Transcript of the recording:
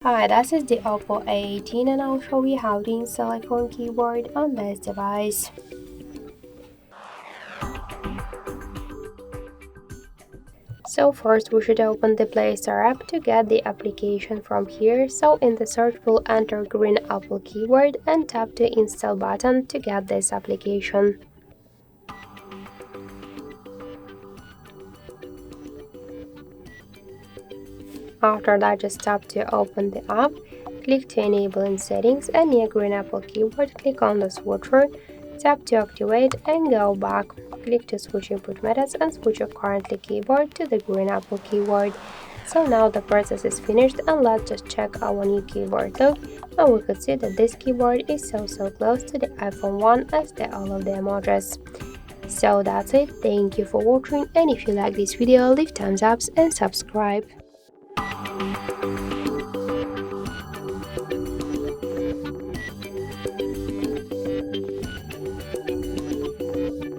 Hi, this is the OPPO A18 and I'll show you how to install iPhone keyboard on this device. So first we should open the Play Store app to get the application from here. So in the search we'll enter green Apple keyword and tap the install button to get this application. After that, just tap to open the app, click to enable in settings, and near green Apple keyboard, click on the switcher, tap to activate and go back. Click to switch input methods and switch your currently keyboard to the green Apple keyword. So now the process is finished and let's just check our new keyboard look, and we could see that this keyboard is so close to the iPhone 1 as all of the emojis. So that's it, thank you for watching, and if you like this video leave thumbs up and subscribe.